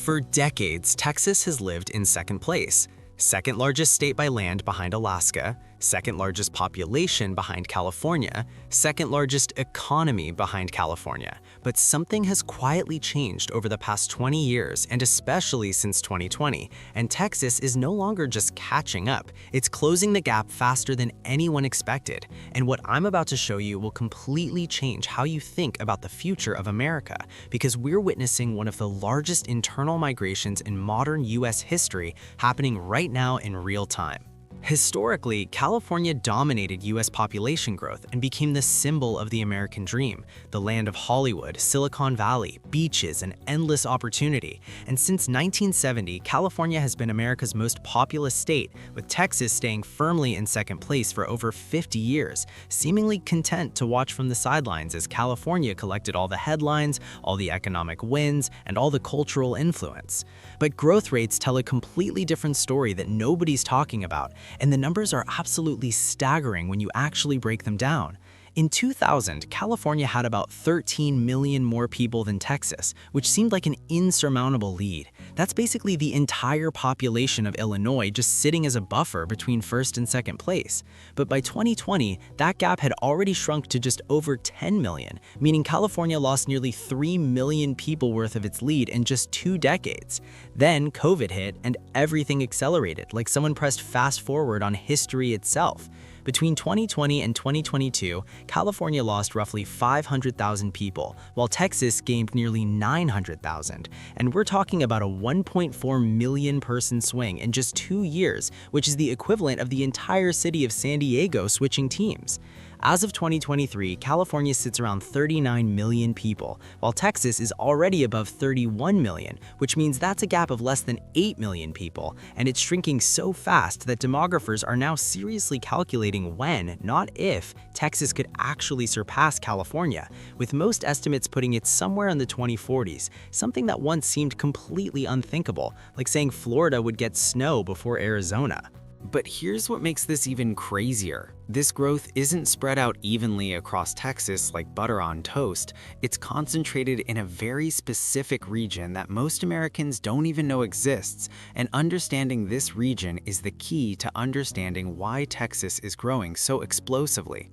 For decades, Texas has lived in second place. Second largest state by land behind Alaska, second largest population behind California, second largest economy behind California. But something has quietly changed over the past 20 years, and especially since 2020, and Texas is no longer just catching up, it's closing the gap faster than anyone expected. And what I'm about to show you will completely change how you think about the future of America, because we're witnessing one of the largest internal migrations in modern US history happening right now in real time. Historically, California dominated US population growth and became the symbol of the American dream, the land of Hollywood, Silicon Valley, beaches, and endless opportunity. And since 1970, California has been America's most populous state, with Texas staying firmly in second place for over 50 years, seemingly content to watch from the sidelines as California collected all the headlines, all the economic wins, and all the cultural influence. But growth rates tell a completely different story that nobody's talking about. And the numbers are absolutely staggering when you actually break them down. In 2000, California had about 13 million more people than Texas, which seemed like an insurmountable lead. That's basically the entire population of Illinois just sitting as a buffer between first and second place. But by 2020, that gap had already shrunk to just over 10 million, meaning California lost nearly 3 million people worth of its lead in just 2 decades. Then COVID hit and everything accelerated, like someone pressed fast forward on history itself. Between 2020 and 2022, California lost roughly 500,000 people, while Texas gained nearly 900,000. And we're talking about a 1.4 million person swing in just 2 years, which is the equivalent of the entire city of San Diego switching teams. As of 2023, California sits around 39 million people, while Texas is already above 31 million, which means that's a gap of less than 8 million people, and it's shrinking so fast that demographers are now seriously calculating when, not if, Texas could actually surpass California, with most estimates putting it somewhere in the 2040s, something that once seemed completely unthinkable, like saying Florida would get snow before Arizona. But here's what makes this even crazier. This growth isn't spread out evenly across Texas like butter on toast. It's concentrated in a very specific region that most Americans don't even know exists, and understanding this region is the key to understanding why Texas is growing so explosively.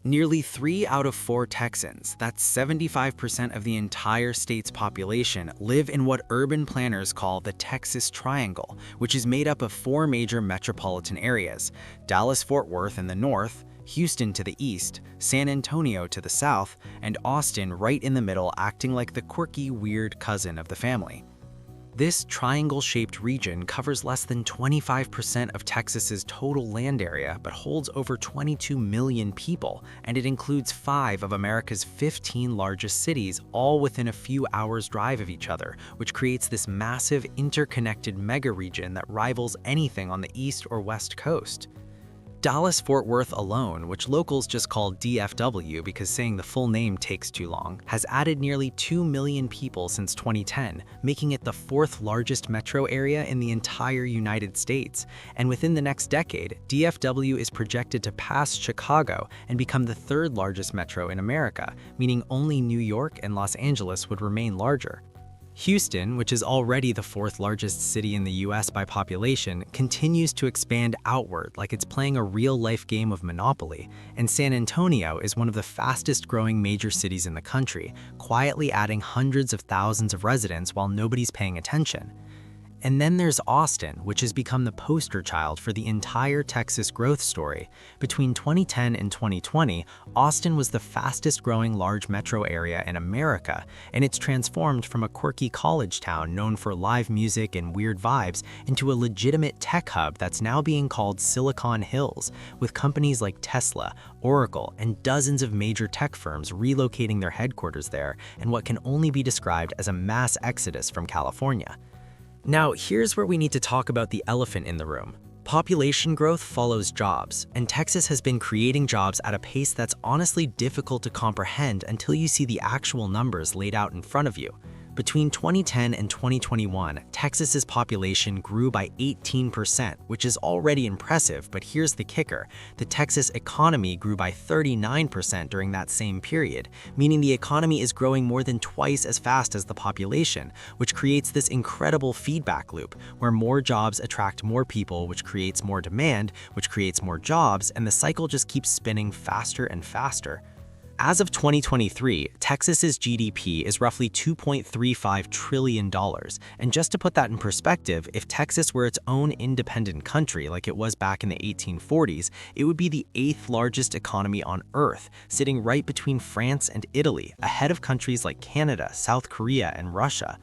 Nearly 3 out of 4 Texans, that's 75% of the entire state's population, live in what urban planners call the Texas Triangle, which is made up of 4 major metropolitan areas: Dallas-Fort Worth in the north, Houston to the east, San Antonio to the south, and Austin right in the middle, acting like the quirky, weird cousin of the family. This triangle-shaped region covers less than 25% of Texas's total land area, but holds over 22 million people, and it includes 5 of America's 15 largest cities, all within a few hours' drive of each other, which creates this massive, interconnected mega-region that rivals anything on the east or west coast. Dallas-Fort Worth alone, which locals just call DFW because saying the full name takes too long, has added nearly 2 million people since 2010, making it the 4th largest metro area in the entire United States. And within the next decade, DFW is projected to pass Chicago and become the 3rd largest metro in America, meaning only New York and Los Angeles would remain larger. Houston, which is already the 4th largest city in the US by population, continues to expand outward like it's playing a real-life game of Monopoly, and San Antonio is one of the fastest-growing major cities in the country, quietly adding hundreds of thousands of residents while nobody's paying attention. And then there's Austin, which has become the poster child for the entire Texas growth story. Between 2010 and 2020, Austin was the fastest-growing large metro area in America, and it's transformed from a quirky college town known for live music and weird vibes into a legitimate tech hub that's now being called Silicon Hills, with companies like Tesla, Oracle, and dozens of major tech firms relocating their headquarters there, and what can only be described as a mass exodus from California. Now, here's where we need to talk about the elephant in the room. Population growth follows jobs, and Texas has been creating jobs at a pace that's honestly difficult to comprehend until you see the actual numbers laid out in front of you. Between 2010 and 2021, Texas's population grew by 18%, which is already impressive, but here's the kicker. The Texas economy grew by 39% during that same period, meaning the economy is growing more than twice as fast as the population, which creates this incredible feedback loop, where more jobs attract more people, which creates more demand, which creates more jobs, and the cycle just keeps spinning faster and faster. As of 2023, Texas's GDP is roughly $2.35 trillion. And just to put that in perspective, if Texas were its own independent country like it was back in the 1840s, it would be the 8th largest economy on Earth, sitting right between France and Italy, ahead of countries like Canada, South Korea, and Russia.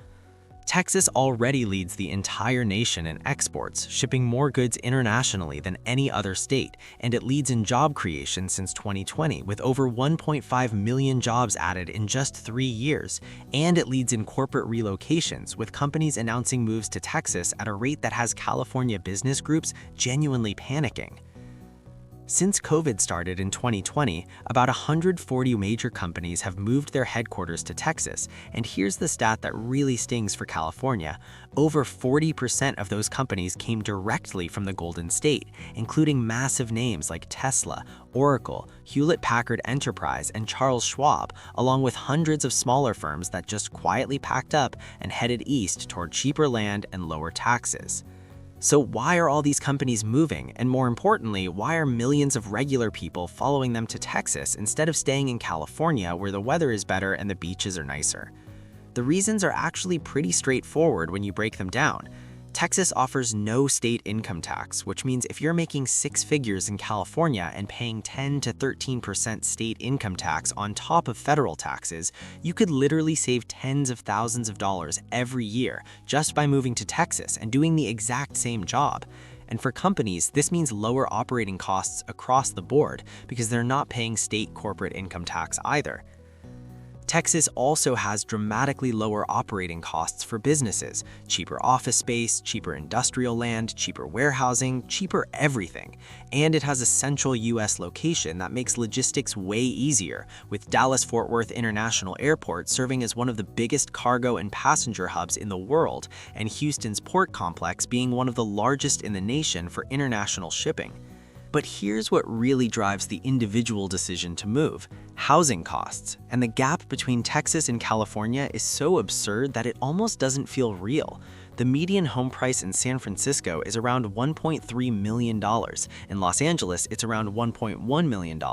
Texas already leads the entire nation in exports, shipping more goods internationally than any other state, and it leads in job creation since 2020, with over 1.5 million jobs added in just 3 years. And it leads in corporate relocations, with companies announcing moves to Texas at a rate that has California business groups genuinely panicking. Since COVID started in 2020, about 140 major companies have moved their headquarters to Texas, and here's the stat that really stings for California. Over 40% of those companies came directly from the Golden State, including massive names like Tesla, Oracle, Hewlett-Packard Enterprise, and Charles Schwab, along with hundreds of smaller firms that just quietly packed up and headed east toward cheaper land and lower taxes. So why are all these companies moving, and more importantly, why are millions of regular people following them to Texas instead of staying in California where the weather is better and the beaches are nicer? The reasons are actually pretty straightforward when you break them down. Texas offers no state income tax, which means if you're making 6 figures in California and paying 10 to 13% state income tax on top of federal taxes, you could literally save tens of thousands of dollars every year just by moving to Texas and doing the exact same job. And for companies, this means lower operating costs across the board because they're not paying state corporate income tax either. Texas also has dramatically lower operating costs for businesses, cheaper office space, cheaper industrial land, cheaper warehousing, cheaper everything. And it has a central US location that makes logistics way easier, with Dallas-Fort Worth International Airport serving as one of the biggest cargo and passenger hubs in the world, and Houston's port complex being one of the largest in the nation for international shipping. But here's what really drives the individual decision to move: housing costs. And the gap between Texas and California is so absurd that it almost doesn't feel real. The median home price in San Francisco is around $1.3 million. In Los Angeles, it's around $1.1 million.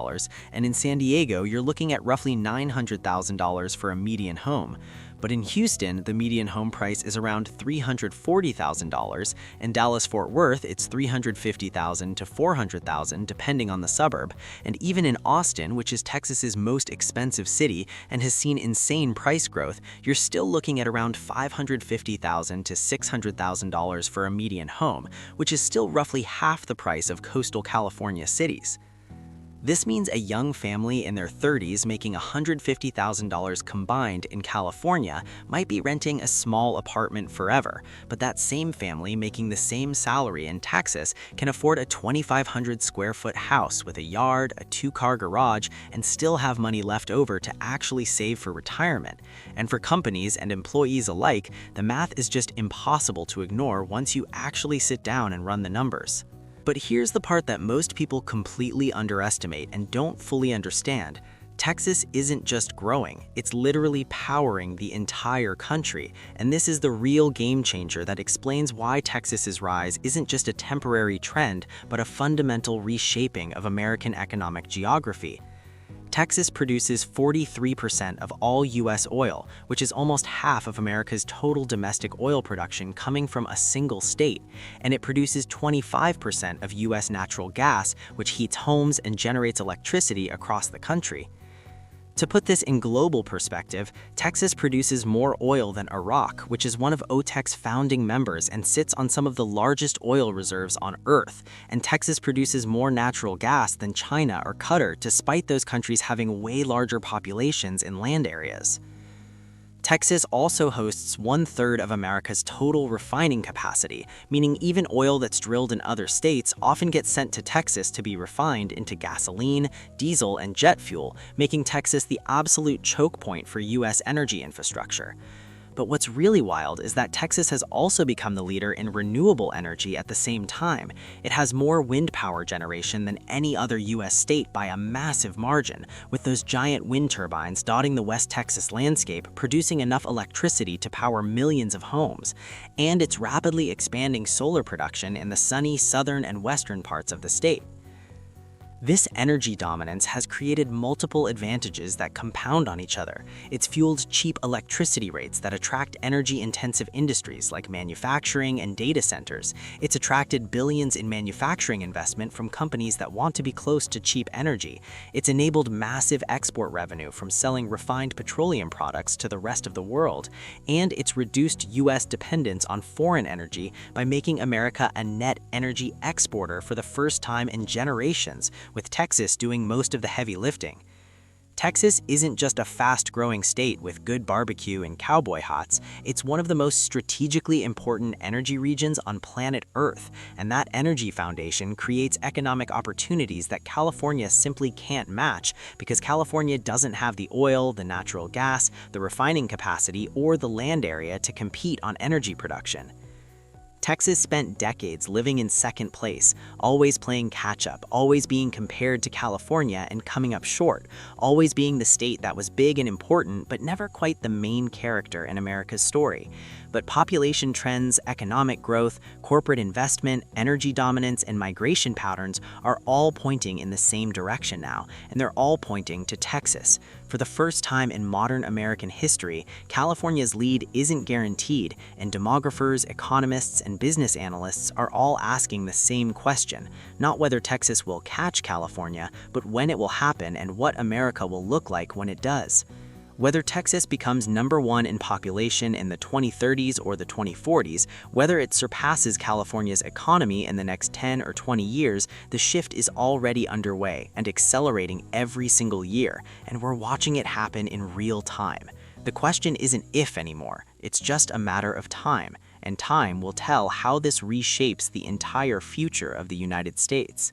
And in San Diego, you're looking at roughly $900,000 for a median home. But in Houston, the median home price is around $340,000. In Dallas-Fort Worth, it's $350,000 to $400,000 depending on the suburb. And even in Austin, which is Texas's most expensive city and has seen insane price growth, you're still looking at around $550,000 to $600,000 for a median home, which is still roughly half the price of coastal California cities. This means a young family in their 30s making $150,000 combined in California might be renting a small apartment forever, but that same family making the same salary in Texas can afford a 2,500 square foot house with a yard, a 2-car garage, and still have money left over to actually save for retirement. And for companies and employees alike, the math is just impossible to ignore once you actually sit down and run the numbers. But here's the part that most people completely underestimate and don't fully understand. Texas isn't just growing, it's literally powering the entire country. And this is the real game changer that explains why Texas's rise isn't just a temporary trend, but a fundamental reshaping of American economic geography. Texas produces 43% of all U.S. oil, which is almost half of America's total domestic oil production coming from a single state, and it produces 25% of U.S. natural gas, which heats homes and generates electricity across the country. To put this in global perspective, Texas produces more oil than Iraq, which is one of OPEC's founding members and sits on some of the largest oil reserves on Earth. And Texas produces more natural gas than China or Qatar, despite those countries having way larger populations in land areas. Texas also hosts 1/3 of America's total refining capacity, meaning even oil that's drilled in other states often gets sent to Texas to be refined into gasoline, diesel, and jet fuel, making Texas the absolute choke point for U.S. energy infrastructure. But what's really wild is that Texas has also become the leader in renewable energy at the same time. It has more wind power generation than any other US state by a massive margin, with those giant wind turbines dotting the West Texas landscape producing enough electricity to power millions of homes. And it's rapidly expanding solar production in the sunny southern and western parts of the state. This energy dominance has created multiple advantages that compound on each other. It's fueled cheap electricity rates that attract energy-intensive industries like manufacturing and data centers. It's attracted billions in manufacturing investment from companies that want to be close to cheap energy. It's enabled massive export revenue from selling refined petroleum products to the rest of the world. And it's reduced US dependence on foreign energy by making America a net energy exporter for the first time in generations, with Texas doing most of the heavy lifting. Texas isn't just a fast-growing state with good barbecue and cowboy hats, it's one of the most strategically important energy regions on planet Earth, and that energy foundation creates economic opportunities that California simply can't match because California doesn't have the oil, the natural gas, the refining capacity, or the land area to compete on energy production. Texas spent decades living in second place, always playing catch-up, always being compared to California and coming up short, always being the state that was big and important but never quite the main character in America's story. But population trends, economic growth, corporate investment, energy dominance, and migration patterns are all pointing in the same direction now, and they're all pointing to Texas. For the first time in modern American history, California's lead isn't guaranteed, and demographers, economists, and business analysts are all asking the same question, not whether Texas will catch California, but when it will happen and what America will look like when it does. Whether Texas becomes #1 in population in the 2030s or the 2040s, whether it surpasses California's economy in the next 10 or 20 years, the shift is already underway and accelerating every single year, and we're watching it happen in real time. The question isn't if anymore, it's just a matter of time, and time will tell how this reshapes the entire future of the United States.